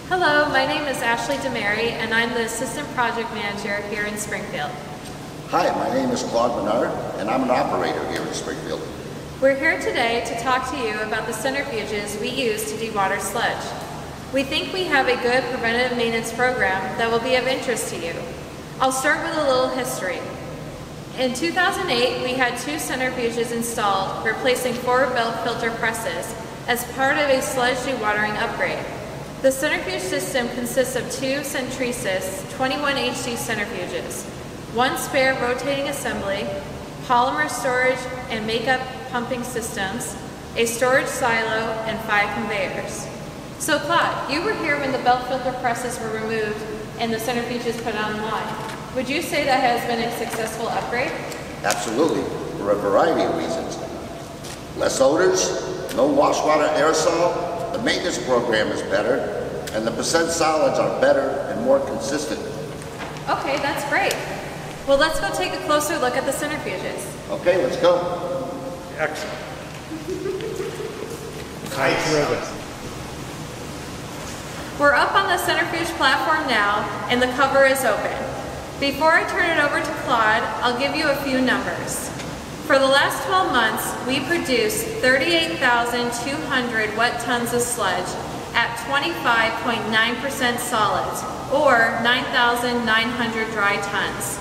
Hello, my name is Ashley DeMary and I'm the Assistant Project Manager here in Springfield. Hi, my name is Claude Menard and I'm an operator here in Springfield. We're here today to talk to you about the centrifuges we use to dewater sludge. We think we have a good preventative maintenance program that will be of interest to you. I'll start with a little history. In 2008, we had 2 centrifuges installed, replacing 4 belt filter presses as part of a sludge dewatering upgrade. The centrifuge system consists of 2 Centrifuge 21HD centrifuges, 1 spare rotating assembly, polymer storage and makeup pumping systems, a storage silo, and 5 conveyors. So Claude, you were here when the belt filter presses were removed and the centrifuges put online. Would you say that has been a successful upgrade? Absolutely, for a variety of reasons. Less odors, no wash water aerosol, the maintenance program is better, and the percent solids are better and more consistent. Okay, that's great. Well, let's go take a closer look at the centrifuges. Okay, let's go. Excellent. Nice. We're up on the centrifuge platform now, and the cover is open. Before I turn it over to Claude, I'll give you a few numbers. For the last 12 months, we produced 38,200 wet tons of sludge at 25.9% solids, or 9,900 dry tons.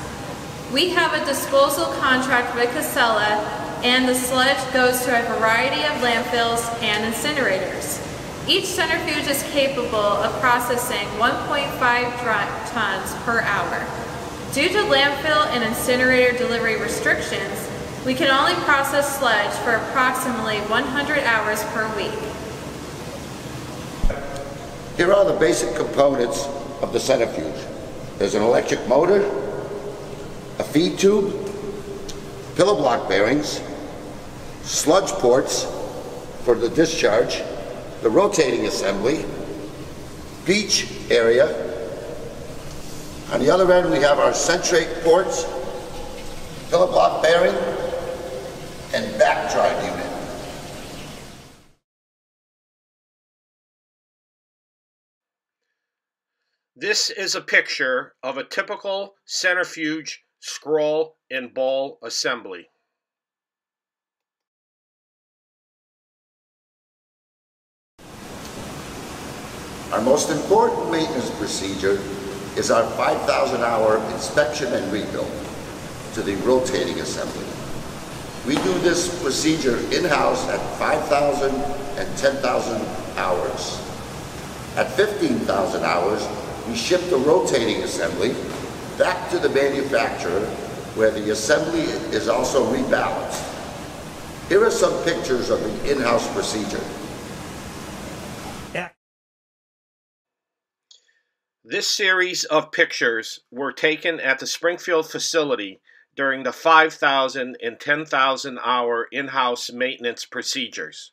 We have a disposal contract with Casella, and the sludge goes to a variety of landfills and incinerators. Each centrifuge is capable of processing 1.5 tons per hour. Due to landfill and incinerator delivery restrictions, we can only process sludge for approximately 100 hours per week. Here are the basic components of the centrifuge. There's an electric motor, a feed tube, pillow block bearings, sludge ports for the discharge, the rotating assembly, beach area. On the other end we have our centrate ports, pillow block bearing, and back drive unit. This is a picture of a typical centrifuge scroll and ball assembly. Our most important maintenance procedure is our 5,000 hour inspection and rebuild to the rotating assembly. We do this procedure in-house at 5,000 and 10,000 hours. At 15,000 hours, we ship the rotating assembly back to the manufacturer where the assembly is also rebalanced. Here are some pictures of the in-house procedure. This series of pictures were taken at the Springfield facility during the 5,000 and 10,000 hour in-house maintenance procedures.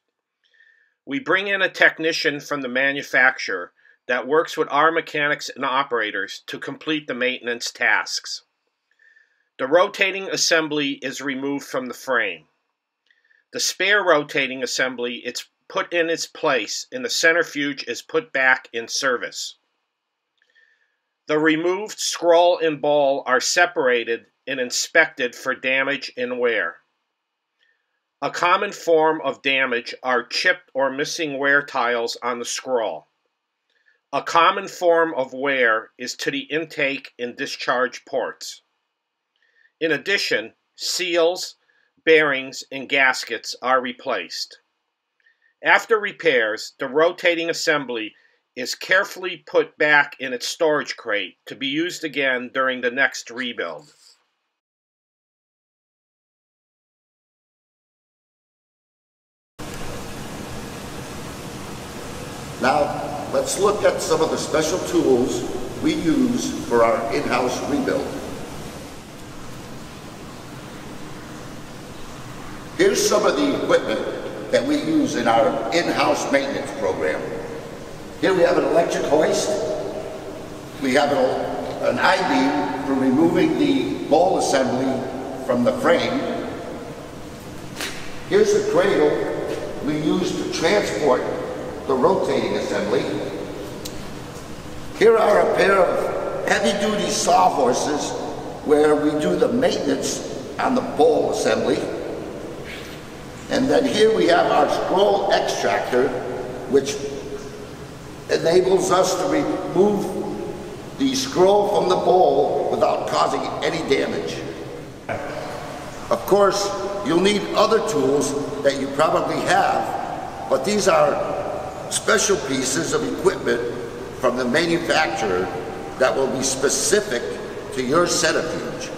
We bring in a technician from the manufacturer that works with our mechanics and operators to complete the maintenance tasks. The rotating assembly is removed from the frame. The spare rotating assembly is put in its place and the centrifuge is put back in service. The removed scroll and ball are separated and inspected for damage and wear. A common form of damage are chipped or missing wear tiles on the scroll. A common form of wear is to the intake and discharge ports. In addition, seals, bearings, and gaskets are replaced. After repairs, the rotating assembly is carefully put back in its storage crate to be used again during the next rebuild. Now, let's look at some of the special tools we use for our in-house rebuild. Here's some of the equipment that we use in our in-house maintenance program. Here we have an electric hoist. We have an I-beam for removing the bowl assembly from the frame. Here's the cradle we use to transport the rotating assembly. Here are a pair of heavy-duty sawhorses where we do the maintenance on the bowl assembly. And then here we have our scroll extractor, which enables us to remove the scroll from the bowl without causing any damage. Of course, you'll need other tools that you probably have, but these are special pieces of equipment from the manufacturer that will be specific to your centrifuge.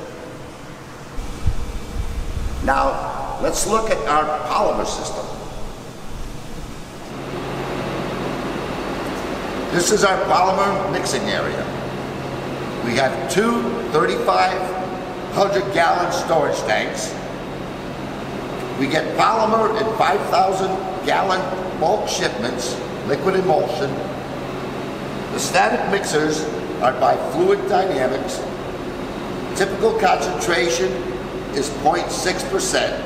Now, let's look at our polymer system. This is our polymer mixing area. We have two 3,500-gallon storage tanks. We get polymer in 5,000-gallon bulk shipments, liquid emulsion. The static mixers are by fluid dynamics. Typical concentration is 0.6%.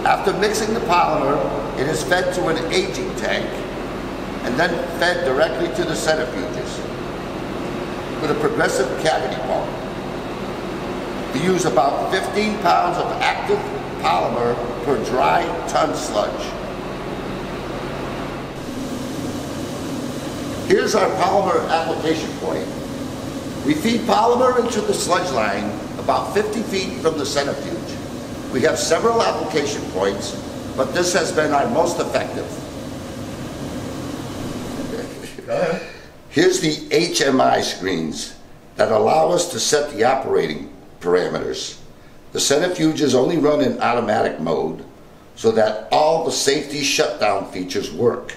After mixing the polymer, it is fed to an aging tank and then fed directly to the centrifuges with a progressive cavity pump. We use about 15 pounds of active polymer per dry ton sludge. Here's our polymer application point. We feed polymer into the sludge line about 50 feet from the centrifuge. We have several application points, but this has been our most effective. Here's the HMI screens that allow us to set the operating parameters. The centrifuges only run in automatic mode so that all the safety shutdown features work.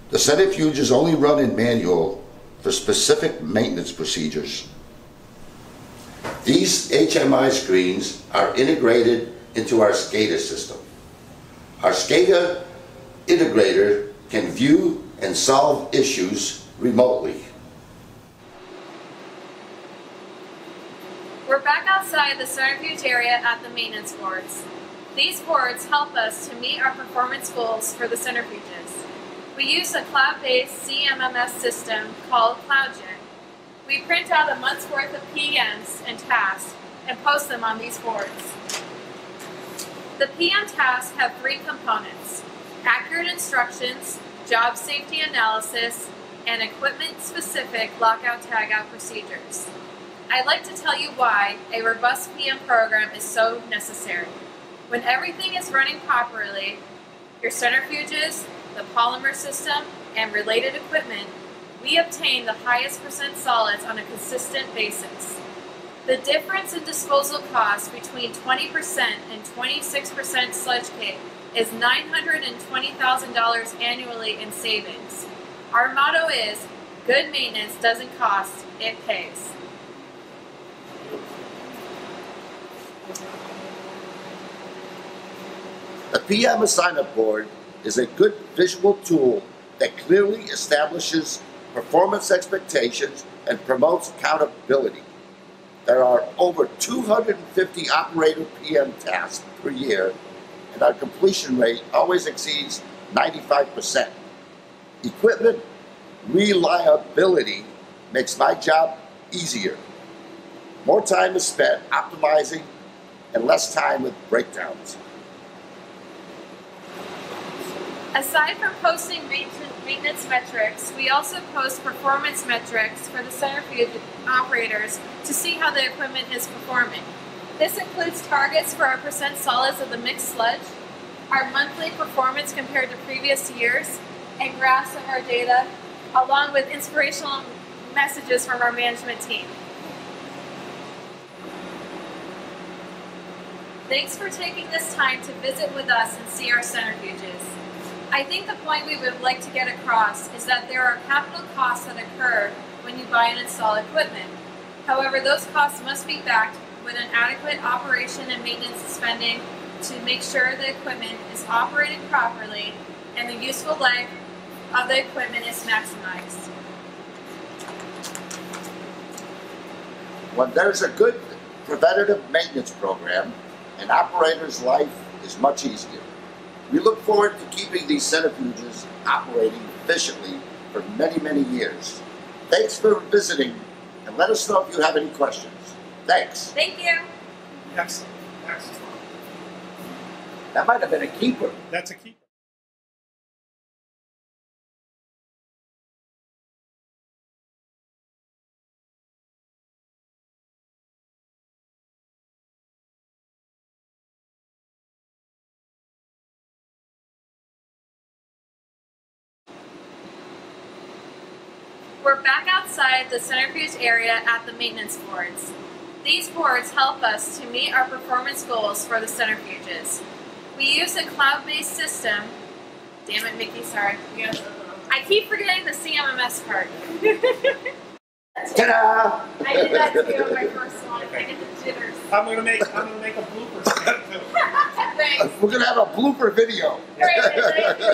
The centrifuges only run in manual for specific maintenance procedures. These HMI screens are integrated into our SCADA system. Our SCADA integrator can view and solve issues remotely. We're back outside the centrifuge area at the maintenance boards. These boards help us to meet our performance goals for the centrifuges. We use a cloud-based CMMS system called CloudGen. We print out a month's worth of PMs and tasks and post them on these boards. The PM tasks have three components: accurate instructions, job safety analysis, and equipment-specific lockout-tagout procedures. I'd like to tell you why a robust PM program is so necessary. When everything is running properly, your centrifuges, the polymer system, and related equipment, we obtain the highest percent solids on a consistent basis. The difference in disposal costs between 20% and 26% sludge cake is $920,000 annually in savings. Our motto is, good maintenance doesn't cost, it pays. The PM assignment board is a good visual tool that clearly establishes performance expectations and promotes accountability. There are over 250 operator PM tasks per year, and our completion rate always exceeds 95%. Equipment reliability makes my job easier. More time is spent optimizing and less time with breakdowns. Aside from posting maintenance metrics, we also post performance metrics for the centrifuge operators to see how the equipment is performing. This includes targets for our percent solids of the mixed sludge, our monthly performance compared to previous years, and graphs of our data, along with inspirational messages from our management team. Thanks for taking this time to visit with us and see our centrifuges. I think the point we would like to get across is that there are capital costs that occur when you buy and install equipment. However, those costs must be backed with an adequate operation and maintenance spending to make sure the equipment is operating properly and the useful life of the equipment is maximized. When there's a good preventative maintenance program, an operator's life is much easier. We look forward to keeping these centrifuges operating efficiently for many, many years. Thanks for visiting, and let us know if you have any questions. Thanks. Thank you. Excellent. Excellent. That might have been a keeper. That's a keeper. We're back outside the centrifuge area at the maintenance boards. These boards help us to meet our performance goals for the centrifuges. We use a cloud-based system. Damn it, Mickey, sorry. I keep forgetting the CMMS part. Ta-da! I did that too on my first one. I get the jitters. I'm gonna make a blooper. Thanks. We're gonna have a blooper video. Great, thank you.